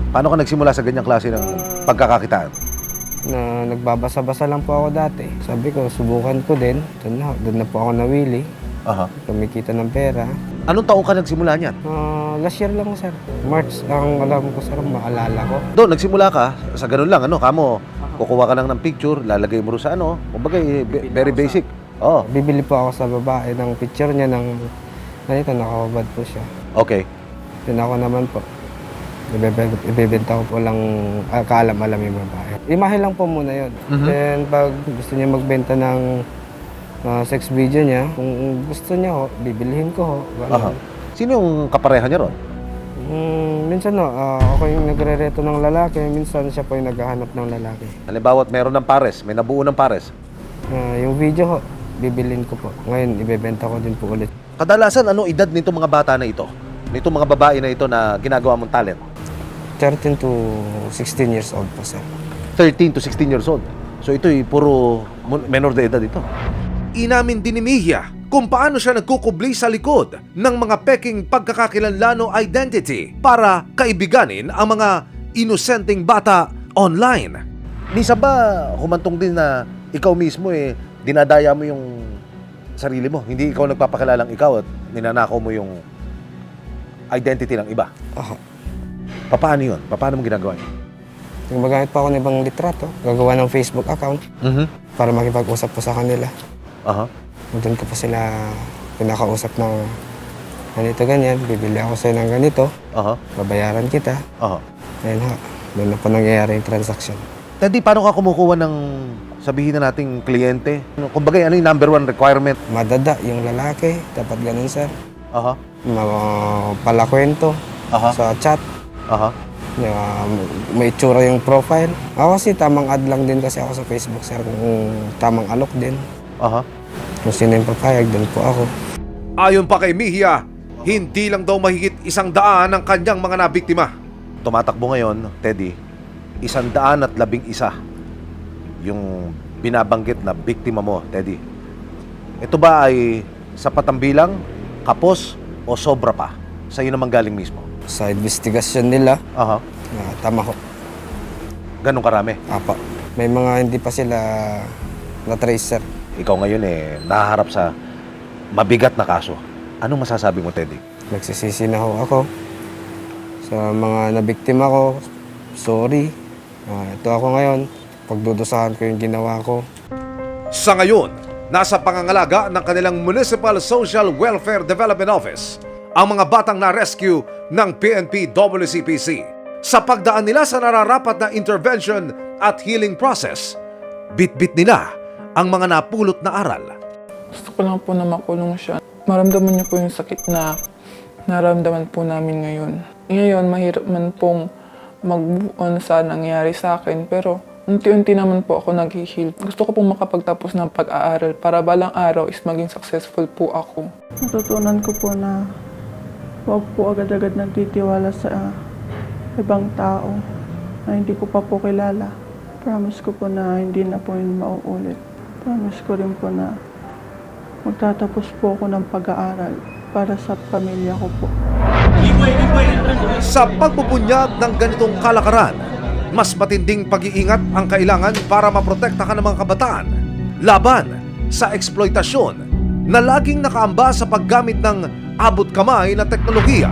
Paano ka nagsimula sa ganyang klase ng pagkakakitaan? Na nagbabasa-basa lang po ako dati. Sabi ko, subukan ko din. Doon na po ako nawili. Aha. Kumikita ng pera. Anong taong ka nagsimula niyan? Last year lang, sir. March, ang alam ko, sir, maalala ko. Doon, nagsimula ka sa ganun lang, kamo, kukuha ka lang ng picture, lalagay mo rin sa kumbaga, very basic. Oh, Bibili po ako sa babae ng picture niya ng ganito, nakakabad po siya. okay. Then ako naman po, ibebenta ko po lang kaalam-alam yung babae. Imahe lang po muna yun. Then pag gusto niya magbenta ng sex video niya, kung gusto niya ho, bibilihin ko ho. Aha. Sino yung kapareha niya ron? Minsan ako yung nagre-reto ng lalaki, minsan siya po yung naghahanap ng lalaki. Halimbawa, meron ng pares, may nabuo ng pares. Yung video ho, bibilin ko po. Ngayon, ibebenta ko din po ulit. Kadalasan, anong edad nito mga bata na ito? Nito mga babae na ito na ginagawa mong talent? 13 to 16 years old po, sir. 13 to 16 years old. So ito'y puro menor de edad ito. Inamin din ni Mejia kung paano siya nagkukubli sa likod ng mga peking pagkakakilanlano identity para kaibiganin ang mga inosenteng bata online. Minsan ba humantong din na ikaw mismo dinadaya mo yung sarili mo? Hindi ikaw nagpapakilalang ikaw at ninanakaw mo yung identity ng iba? Aha. Paano yun? Paano mo ginagawa yun? Gumagamit pa ako ng ibang litrato, gagawa ng Facebook account para makipag-usap po sa kanila. Aha. Doon ko pa sila pinakausap ng ganito, ganyan, bibili ako sa'yo ng ganito, Aha. babayaran kita. Aha. Ayun ha, doon na po nangyayari yung transaction. Teddy, paano ka kumukuha ng sabihin na nating kliyente? Kumbaga, ano yung number one requirement? Madada yung lalaki, dapat ganun, sir. Aha. Palakwento Aha. sa chat. Aha. May itsura yung profile. Ako kasi tamang ad lang din kasi ako sa Facebook, sir. Kung tamang alok din. Aha. Kung sino yung papayag, doon po ako. Ayon pa kay Mejia, hindi lang daw mahigit 100 ang kanyang mga nabiktima. Tumatakbo ngayon, Teddy, 111 yung binabanggit na biktima mo, Teddy. Ito ba ay sapat ang bilang, kapos, o sobra pa? Sa'yo naman galing mismo? Sa investigasyon nila, Aha. tama ko. Ganun karami. Apa. May mga hindi pa sila na-trace, sir. Ikaw ngayon nahaharap sa mabigat na kaso. Anong masasabi mo, Teddy? Nagsisisi na ho ako sa mga nabiktima ko. Sorry. Ito ako ngayon. Pagdudusahan ko yung ginawa ko. Sa ngayon, nasa pangangalaga ng kanilang Municipal Social Welfare Development Office ang mga batang na-rescue ng PNP WCPC. Sa pagdaan nila sa nararapat na intervention at healing process, bit-bit nila ang mga napulot na aral. Gusto ko lang po na makulong siya. Maramdaman niyo po yung sakit na naramdaman po namin ngayon. Ngayon, mahirap man pong mag-move on sa nangyari sa akin, pero unti-unti naman po ako nag-heal. Gusto ko pong makapagtapos ng pag-aaral para balang araw is maging successful po ako. Natutunan ko po na huwag po agad-agad nagtitiwala sa ibang tao na hindi ko pa po kilala. Promise ko po na hindi na po yun mauulit. Promise ko rin po na magtatapos po ako ng pag-aaral para sa pamilya ko po. Sa pagpupunyag ng ganitong kalakaran, mas matinding pag-iingat ang kailangan para maprotekta ka ng mga kabataan laban sa eksploitasyon na laging nakaamba sa paggamit ng abot kamay na teknolohiya.